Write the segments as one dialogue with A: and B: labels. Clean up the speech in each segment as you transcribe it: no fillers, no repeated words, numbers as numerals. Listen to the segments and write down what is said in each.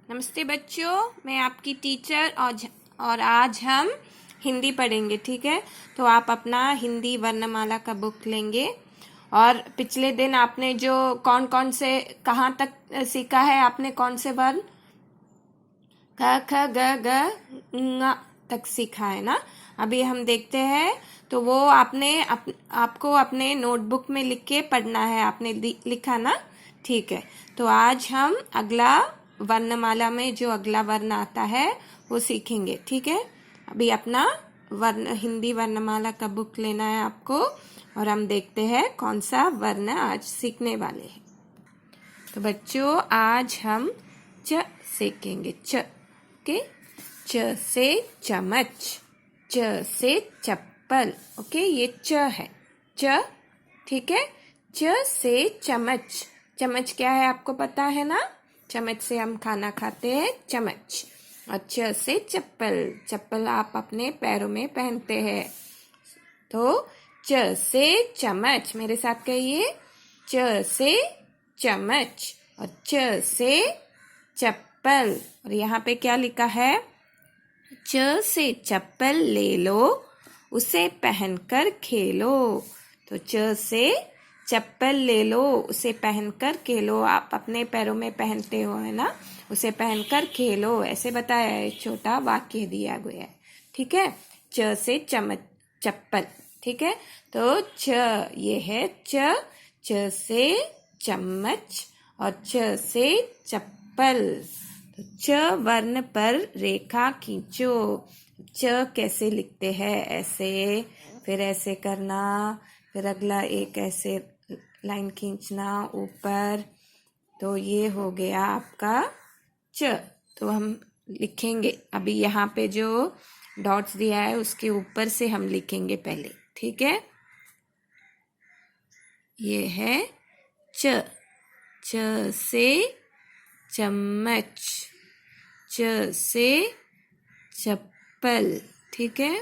A: नमस्ते बच्चों, मैं आपकी टीचर और आज हम हिंदी पढ़ेंगे। ठीक है, तो आप अपना हिंदी वर्णमाला का बुक लेंगे और पिछले दिन आपने जो कौन कौन से कहाँ तक सीखा है, आपने कौन से वर्ण क ख ग ग ङ तक सीखा है ना। अभी हम देखते हैं, तो वो आपको अपने नोटबुक में लिख के पढ़ना है। आपने लिखा ना, ठीक है। तो आज हम अगला वर्णमाला में जो अगला वर्ण आता है वो सीखेंगे। ठीक है, अभी अपना हिंदी वर्णमाला का बुक लेना है आपको और हम देखते हैं कौन सा वर्ण आज सीखने वाले हैं। तो बच्चों, आज हम च सीखेंगे। च ओके, च से चम्मच, च से चप्पल। ओके, ये च है, च। ठीक है, च से चम्मच। चम्मच क्या है आपको पता है ना, चम्मच से हम खाना खाते हैं, चम्मच। और च से चप्पल, चप्पल आप अपने पैरों में पहनते हैं। तो च से चम्मच, मेरे साथ कहिए, च से चम्मच और च से चप्पल। और यहाँ पे क्या लिखा है, च से चप्पल ले लो, उसे पहनकर खेलो। तो च से चप्पल ले लो, उसे पहनकर खेलो। आप अपने पैरों में पहनते हो, है ना, उसे पहनकर खेलो, ऐसे बताया है, छोटा वाक्य दिया गया है। ठीक है, च से चप्पल। ठीक है, तो च ये है च, च से चम्मच और च से चप्पल। तो च वर्ण पर रेखा खींचो। च कैसे लिखते हैं, ऐसे, फिर ऐसे करना, फिर अगला एक ऐसे लाइन खींचना ऊपर। तो ये हो गया आपका च। तो हम लिखेंगे अभी यहाँ पे जो डॉट्स दिया है उसके ऊपर से हम लिखेंगे पहले। ठीक है, ये है च, च से चम्मच, च से चप्पल। ठीक है,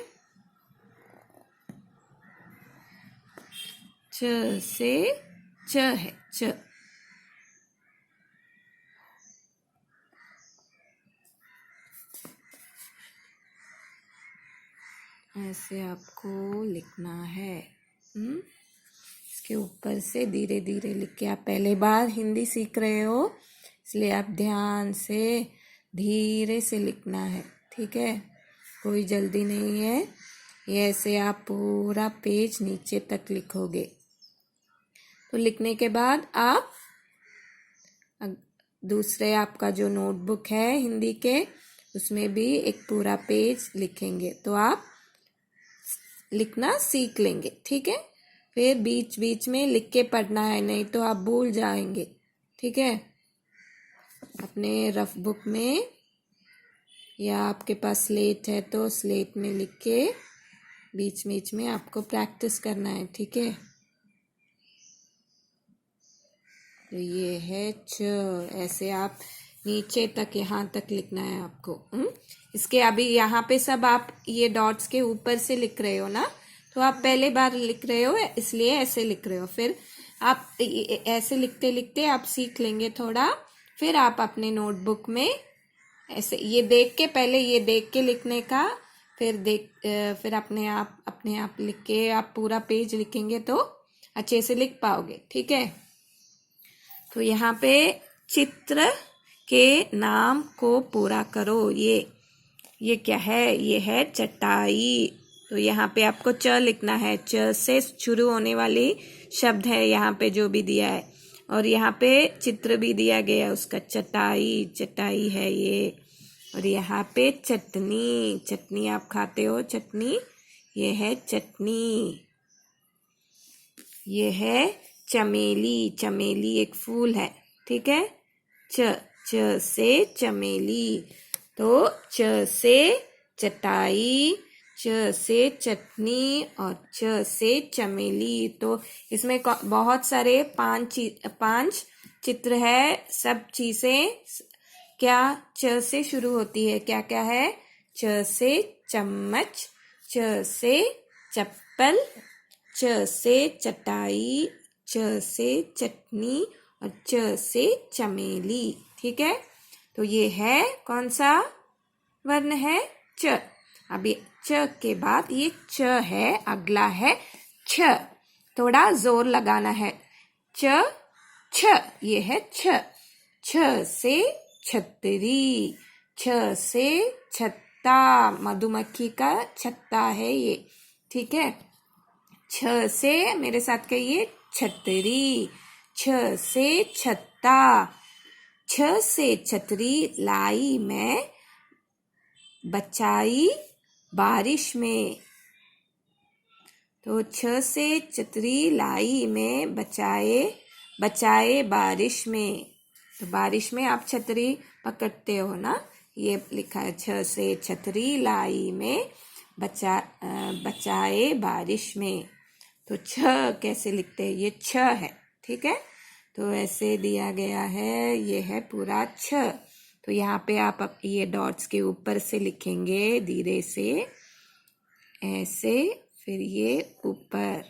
A: च से च है, च। ऐसे आपको लिखना है। इसके ऊपर से धीरे धीरे लिख के, आप पहले बार हिंदी सीख रहे हो, इसलिए आप ध्यान से धीरे से लिखना है। ठीक है, कोई जल्दी नहीं है। ये ऐसे आप पूरा पेज नीचे तक लिखोगे। तो लिखने के बाद आप दूसरे आपका जो नोटबुक है हिंदी के, उसमें भी एक पूरा पेज लिखेंगे। तो आप लिखना सीख लेंगे। ठीक है, फिर बीच बीच में लिख के पढ़ना है, नहीं तो आप भूल जाएंगे। ठीक है, अपने रफ बुक में या आपके पास स्लेट है तो स्लेट में लिख के बीच बीच में आपको प्रैक्टिस करना है। ठीक है, तो ये है च, ऐसे आप नीचे तक, यहाँ तक लिखना है आपको। इसके अभी यहाँ पे सब आप ये डॉट्स के ऊपर से लिख रहे हो ना, तो आप पहले बार लिख रहे हो इसलिए ऐसे लिख रहे हो। फिर आप ऐसे लिखते लिखते आप सीख लेंगे थोड़ा, फिर आप अपने नोटबुक में ऐसे ये देख के, पहले ये देख के लिखने का, फिर अपने आप लिख के आप पूरा पेज लिखेंगे तो अच्छे से लिख पाओगे। ठीक है, तो यहाँ पे चित्र के नाम को पूरा करो। ये क्या है, ये है चटाई। तो यहाँ पे आपको च लिखना है, च से शुरू होने वाली शब्द है यहाँ पे जो भी दिया है, और यहाँ पे चित्र भी दिया गया है उसका, चटाई, चटाई है ये। और यहाँ पे चटनी, चटनी आप खाते हो, चटनी, ये है चटनी। ये है चमेली, चमेली एक फूल है। ठीक है, च से चमेली। तो च से चटाई, च से चटनी और च से चमेली। तो इसमें बहुत सारे पांच चित्र है। सब चीजें क्या च से शुरू होती है, क्या क्या है, च से चम्मच, च से चप्पल, च से चटाई, च से चटनी और च से चमेली। ठीक है, तो ये है कौन सा वर्ण है? च। अभी च के बाद ये च है, अगला है छ। थोड़ा जोर लगाना है। च छ, ये है छ। छ से छतरी, छ से छत्ता, मधुमक्खी का छत्ता है ये, ठीक है। छ से मेरे साथ कहिए छतरी, छ से छत्ता, छ से छतरी लाई मैं बचाई बारिश में। तो छ से छतरी लाई में बचाए बारिश में। तो बारिश में आप छतरी पकड़ते हो ना, ये लिखा है छ से छतरी लाई में बचाए बारिश में। तो छ कैसे लिखते हैं? ये छ है, ठीक है। तो ऐसे दिया गया है, ये है पूरा छ। तो यहाँ पे आप ये डॉट्स के ऊपर से लिखेंगे धीरे से, ऐसे, फिर ये ऊपर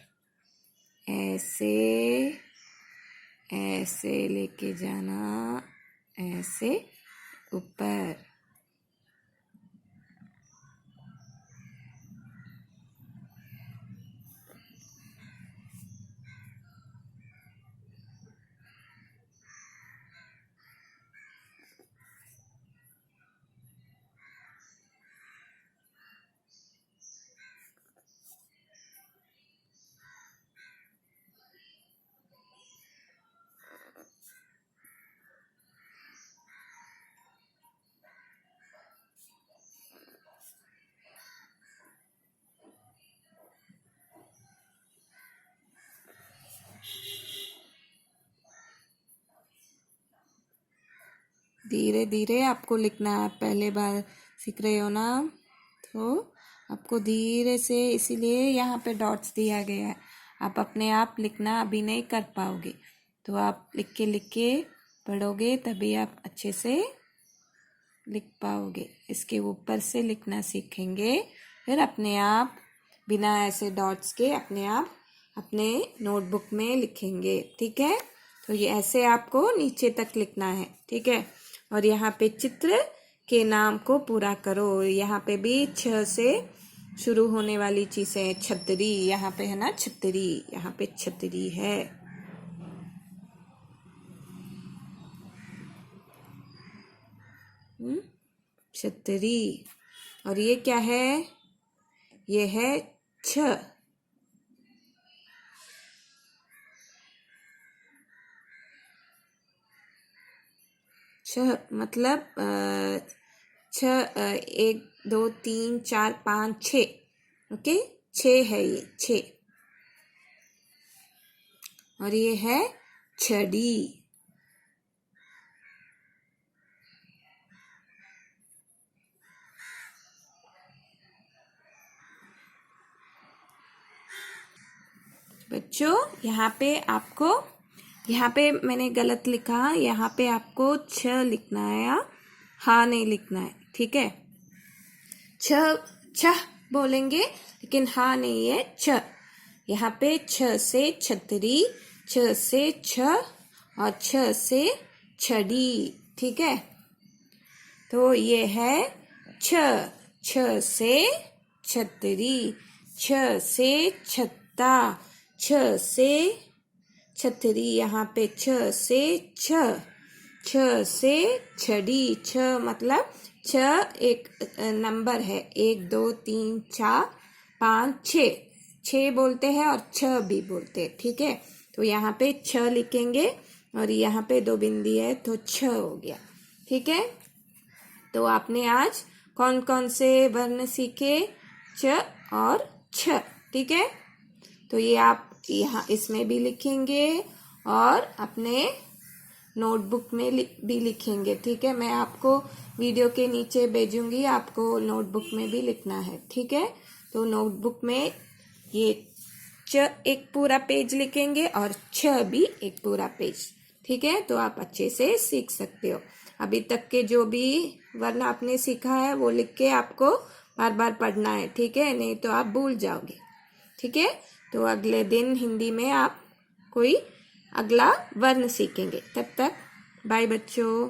A: ऐसे ऐसे लेके जाना, ऐसे ऊपर। धीरे धीरे आपको लिखना है, पहले बार सीख रहे हो ना, तो आपको धीरे से, इसीलिए यहाँ पे डॉट्स दिया गया है। आप अपने आप लिखना अभी नहीं कर पाओगे, तो आप लिख के पढ़ोगे तभी आप अच्छे से लिख पाओगे। इसके ऊपर से लिखना सीखेंगे, फिर अपने आप बिना ऐसे डॉट्स के अपने आप अपने नोटबुक में लिखेंगे, ठीक है। तो ये ऐसे आपको नीचे तक लिखना है, ठीक है। और यहाँ पे चित्र के नाम को पूरा करो। यहाँ पे भी छ से शुरू होने वाली चीज़ है। छतरी, यहाँ पे है ना छतरी, यहाँ पे छतरी है। छतरी। और ये क्या है? ये है छ। छ मतलब छ, 1 2 3 4 5 6, ओके, 6 है ये, 6। और ये है छड़ी। बच्चों यहाँ पे मैंने गलत लिखा, यहाँ पे आपको छ लिखना है या हा नहीं लिखना है, ठीक है। छ बोलेंगे लेकिन हा नहीं है, छ। यहाँ पे छ से छतरी, छ से छ और छ से छड़ी, ठीक है। तो ये है छ से छतरी, छ से छत्ता, छ से छतरी, यहाँ पे छ से छड़ी। छ मतलब छ एक नंबर है, 1 2 3 4 5 6, 6 बोलते हैं और छ भी बोलते हैं, ठीक है। तो यहाँ पे छ लिखेंगे और यहाँ पे 2 बिंदी है तो छ हो गया, ठीक है। तो आपने आज कौन कौन से वर्ण सीखे? च और छ, ठीक है। तो ये आप यहाँ इसमें भी लिखेंगे और अपने नोटबुक में भी लिखेंगे, ठीक है। मैं आपको वीडियो के नीचे भेजूंगी, आपको नोटबुक में भी लिखना है, ठीक है। तो नोटबुक में ये च एक पूरा पेज लिखेंगे और छ भी एक पूरा पेज, ठीक है। तो आप अच्छे से सीख सकते हो। अभी तक के जो भी वर्ण आपने सीखा है वो लिख के आपको बार बार पढ़ना है, ठीक है, नहीं तो आप भूल जाओगे, ठीक है। तो अगले दिन हिंदी में आप कोई अगला वर्ण सीखेंगे। तब तक बाय बच्चों।